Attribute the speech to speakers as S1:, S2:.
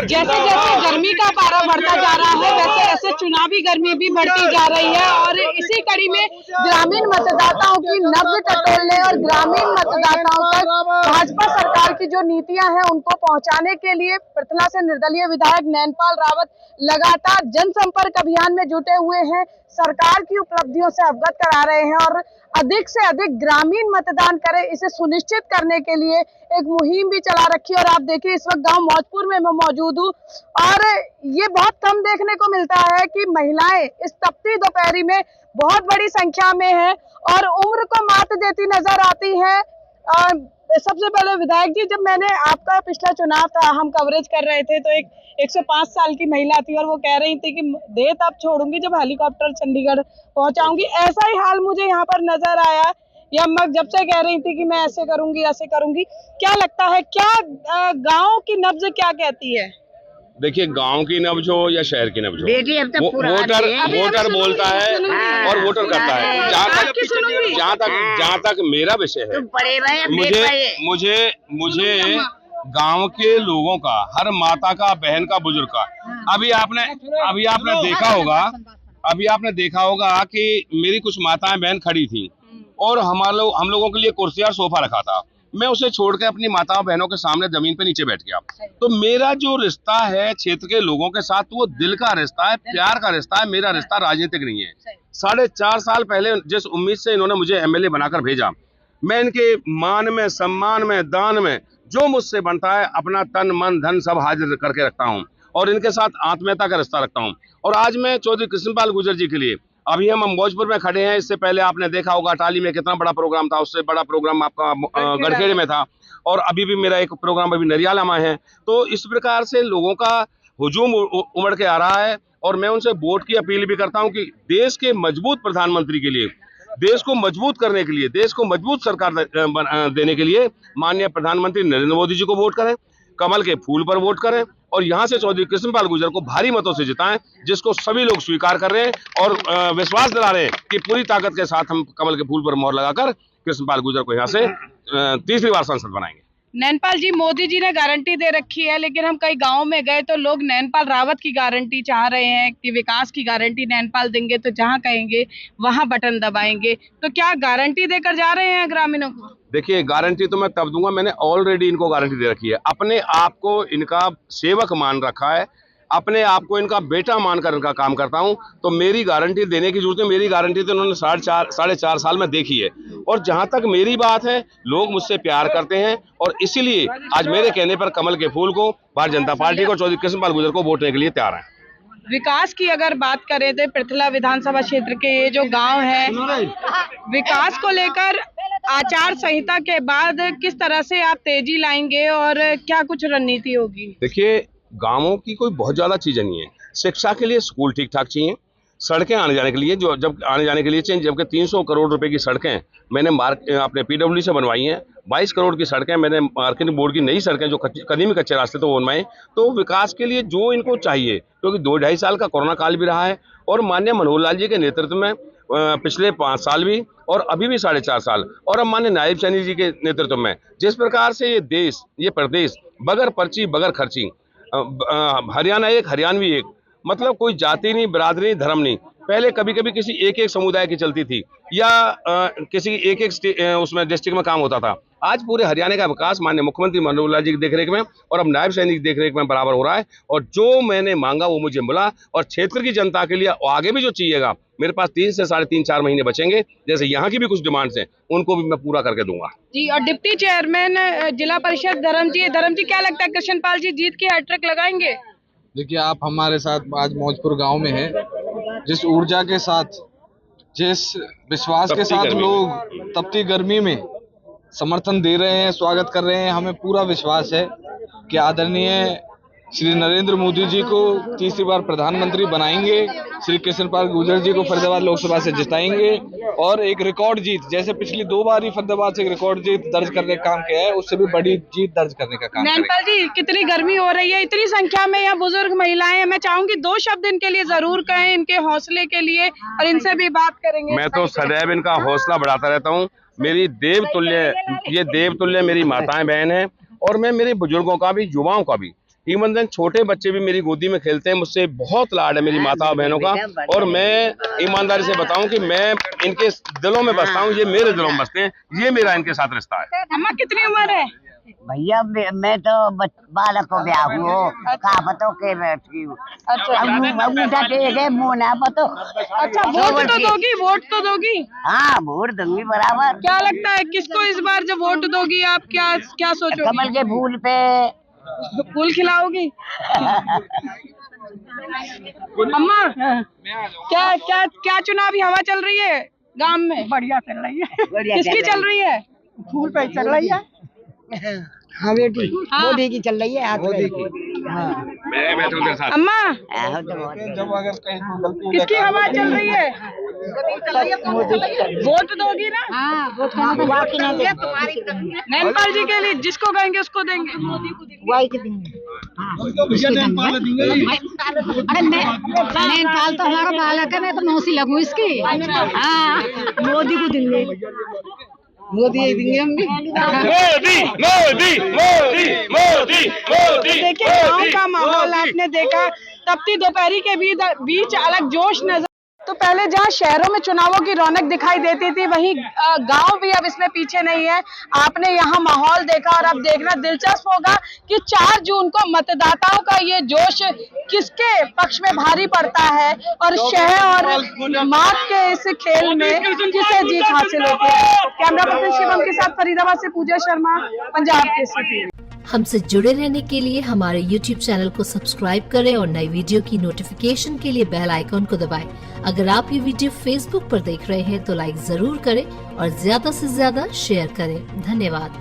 S1: जैसे जैसे गर्मी का पारा बढ़ता जा रहा है वैसे वैसे चुनावी गर्मी भी बढ़ती जा रही है और इसी कड़ी में ग्रामीण मतदाताओं की नब्ज टटोलने और ग्रामीण मतदाताओं तक भाजपा सरकार की जो नीतियां हैं उनको पहुंचाने के लिए पृथला से निर्दलीय विधायक नैनपाल रावत लगातार जनसंपर्क अभियान में जुटे हुए हैं। सरकार की उपलब्धियों से अवगत करा रहे हैं और अधिक से अधिक ग्रामीण मतदान करें इसे सुनिश्चित करने के लिए एक मुहिम भी चला रखी है। और आप देखिए इस वक्त गांव मौजपुर में मैं मौजूद हूँ और ये बहुत कम देखने को मिलता है कि महिलाएं इस तपती दोपहरी में बहुत बड़ी संख्या में है और उम्र को मात देती नजर आती है। सबसे पहले विधायक जी, जब मैंने आपका पिछला चुनाव था हम कवरेज कर रहे थे तो एक 105 साल की महिला थी और वो कह रही थी कि देह तब छोड़ूंगी जब हेलीकॉप्टर चंडीगढ़ पहुंचाऊंगी। ऐसा ही हाल मुझे यहाँ पर नजर आया। या जब से कह रही थी कि मैं ऐसे करूंगी। क्या लगता है क्या गांव की नब्ज क्या कहती है?
S2: देखिए, गांव की नब्ज हो या शहर की नब्ज हो, वोटर बोलता है और वोटर करता है। जहाँ तक मेरा विषय है, मुझे गांव के लोगों का, हर माता का, बहन का, बुजुर्ग का, अभी आपने देखा होगा कि मेरी कुछ माताएं बहन खड़ी थी और हम लोगों के लिए कुर्सी और सोफा रखा था। मैं उसे छोड़ के अपनी माताओं बहनों के सामने जमीन पे नीचे बैठ गया। तो मेरा जो रिश्ता है क्षेत्र के लोगों के साथ वो दिल का रिश्ता है, प्यार का रिश्ता है। मेरा रिश्ता राजनीतिक नहीं है। 4.5 साल पहले जिस उम्मीद से इन्होंने मुझे एमएलए बनाकर भेजा, मैं इनके मान में, सम्मान में, दान में जो मुझसे बनता है अपना तन मन धन सब हाजिर करके रखता हूँ और इनके साथ आत्मीयता का रिश्ता रखता हूँ। और आज मैं चौधरी कृष्णपाल गुर्जर जी के लिए, अभी हम मौजपुर में खड़े हैं, इससे पहले आपने देखा होगा टाली में कितना बड़ा प्रोग्राम था, उससे बड़ा प्रोग्राम आपका गड़खेड़े में था और अभी भी मेरा एक प्रोग्राम अभी नरियाला में है। तो इस प्रकार से लोगों का हुजूम उमड़ के आ रहा है और मैं उनसे वोट की अपील भी करता हूं कि देश के मजबूत प्रधानमंत्री के लिए, देश को मजबूत करने के लिए, देश को मजबूत सरकार देने के लिए माननीय प्रधानमंत्री नरेंद्र मोदी जी को वोट करें, कमल के फूल पर वोट करें और यहाँ से चौधरी कृष्णपाल गुर्जर को भारी मतों से जिताएं, जिसको सभी लोग स्वीकार कर रहे हैं और विश्वास दिला रहे हैं कि पूरी ताकत के साथ हम कमल के फूल पर मोहर लगाकर कृष्णपाल गुर्जर को यहाँ से तीसरी बार सांसद बनाएंगे।
S1: नैनपाल जी, मोदी जी ने गारंटी दे रखी है लेकिन हम कई गांव में गए तो लोग नैनपाल रावत की गारंटी चाह रहे हैं कि विकास की गारंटी नैनपाल देंगे तो जहां कहेंगे वहां बटन दबाएंगे। तो क्या गारंटी देकर जा रहे हैं ग्रामीणों को?
S2: देखिए, गारंटी तो मैं तब दूंगा, मैंने ऑलरेडी इनको गारंटी दे रखी है। अपने आप को इनका सेवक मान रखा है, अपने आप को इनका बेटा मानकर इनका काम करता हूं, तो मेरी गारंटी देने की जरूरत है। मेरी गारंटी तो इन्होंने 4.5 साल में देखी है और जहां तक मेरी बात है, लोग मुझसे प्यार करते हैं और इसीलिए आज मेरे कहने पर कमल के फूल को, भारतीय जनता पार्टी को, चौधरी कृष्णपाल गुर्जर को वोटने के लिए तैयार है।
S1: विकास की अगर बात करें तो पृथला विधानसभा क्षेत्र के ये जो गांव है, विकास को लेकर आचार संहिता के बाद किस तरह से आप तेजी लाएंगे और क्या कुछ रणनीति होगी?
S2: देखिए, गांवों की कोई बहुत ज्यादा चीजें नहीं है। शिक्षा के लिए स्कूल ठीक ठाक चाहिए, सड़कें आने जाने के लिए आने जाने के लिए चाहिए, जबकि 300 करोड़ रुपए की सड़कें मैंने अपने पीडब्ल्यू से बनवाई हैं। 22 करोड़ की सड़कें मैंने मार्केटिंग बोर्ड की नई सड़कें जो कदीमी कच्चे रास्ते तो वो बनवाए। तो विकास के लिए जो इनको चाहिए, क्योंकि 2-2.5 साल का कोरोना काल भी रहा है और माननीय मनोहर लाल जी के नेतृत्व में पिछले 5 साल भी और अभी भी 4.5 साल और अब माननीय नायब सैनी जी के नेतृत्व में जिस प्रकार से ये देश, ये प्रदेश बगैर पर्ची बगैर खर्ची, हरियाणा एक हरियाणवी एक, मतलब कोई जाति नहीं, बिरादरी नहीं, धर्म नहीं। पहले कभी कभी किसी एक समुदाय की चलती थी या किसी एक उसमें डिस्ट्रिक्ट में काम होता था। आज पूरे हरियाणा का विकास माननीय मुख्यमंत्री मनोहर लाल जी की देखरेख में और अब नायब सैनिक की देखरेख में बराबर हो रहा है और जो मैंने मांगा वो मुझे मिला। और क्षेत्र की जनता के लिए आगे भी जो चाहिएगा, मेरे पास 3 से 3.5-4 महीने बचेंगे, जैसे यहाँ की भी कुछ डिमांड्स हैं उनको भी मैं पूरा करके दूंगा
S1: जी। और डिप्टी चेयरमैन जिला परिषद धर्म जी, क्या लगता है कृष्णपाल जी जीत की हैट्रिक लगाएंगे?
S3: देखिए, आप हमारे साथ आज मौजपुर गांव में हैं, जिस ऊर्जा के साथ, जिस विश्वास के साथ लोग तपती गर्मी में समर्थन दे रहे हैं, स्वागत कर रहे हैं, हमें पूरा विश्वास है कि आदरणीय श्री नरेंद्र मोदी जी को तीसरी बार प्रधानमंत्री बनाएंगे, श्री कृष्णपाल गुर्जर जी को फरीदाबाद लोकसभा से जिताएंगे और एक रिकॉर्ड जीत, जैसे पिछली 2 बार ही फरीदाबाद से एक रिकॉर्ड जीत दर्ज करने का काम किया है, उससे भी बड़ी जीत दर्ज करने का काम
S1: नैनपाल जी, कितनी गर्मी हो रही है, इतनी संख्या में यहाँ बुजुर्ग महिलाएं हैं, मैं चाहूंगी 2 शब्द इनके लिए जरूर कहें, इनके हौसले के लिए, और इनसे भी बात करेंगे।
S2: मैं तो सदैव इनका हौसला बढ़ाता रहता हूँ। मेरी देवतुल्य मेरी माताएं बहन हैं और मैं मेरे बुजुर्गों का भी, युवाओं का भी इवन देन छोटे बच्चे भी मेरी गोदी में खेलते हैं, मुझसे बहुत लाड है मेरी माता और बहनों का। और मैं ईमानदारी से बताऊं कि मैं इनके दिलों में बसता हूं, ये मेरे दिलों में बसते हैं, ये मेरा इनके साथ रिश्ता है।
S1: अम्मा कितनी उम्र है?
S4: भैया मैं तो बालक को ब्याह हुआ कहा पतो के बैठी हूँ।
S1: अच्छा
S4: मुँह ना पतो।
S1: अच्छा, वोट तो दोगी, वोट तो दोगी?
S4: हाँ वोट दूंगी बराबर।
S1: क्या लगता है किसको इस बार जब वोट दोगी आप क्या सोचोगी?
S4: कमल के फूल पे
S1: फूल खिलाओगी? अम्मा क्या क्या क्या चुनावी हवा चल रही है गांव में?
S5: बढ़िया चल रही है।
S1: किसकी चल रही है?
S5: फूल पे चल रही है। हाँ बेटी, मोदी की चल रही है।
S3: मोदी की।
S2: मैं बैठा हूं तेरे साथ।
S1: अम्मा
S3: जब अगर कहीं गलती
S1: किसकी हवा चल रही है? वोट दोगी ना?
S5: हाँ
S1: नैनपाल जी के लिए जिसको कहेंगे उसको देंगे।
S5: वाई के देंगे। अरे नैनपाल तो हमारा बालक है, मैं तो मौसी लगूं इसकी। हाँ मोदी को देंगे, मोदी देंगे हम भी।
S2: मोदी मोदी मोदी मोदी मोदी।
S1: देखिए गाँव का माहौल आपने देखा, तपती दोपहरी के बीच अलग जोश नजर। तो पहले जहाँ शहरों में चुनावों की रौनक दिखाई देती थी, वहीं गांव भी अब इसमें पीछे नहीं है। आपने यहाँ माहौल देखा और अब देखना दिलचस्प होगा कि 4 जून को मतदाताओं का ये जोश किसके पक्ष में भारी पड़ता है और शहर और मात के इस खेल में किसे जीत हासिल होती है। कैमरा पर्सन शिवम के साथ फरीदाबाद से पूजा शर्मा, पंजाब केसरी।
S6: हमसे जुड़े रहने के लिए हमारे YouTube चैनल को सब्सक्राइब करें और नई वीडियो की नोटिफिकेशन के लिए बेल आइकॉन को दबाएं। अगर आप ये वीडियो Facebook पर देख रहे हैं तो लाइक जरूर करें और ज्यादा से ज्यादा शेयर करें। धन्यवाद।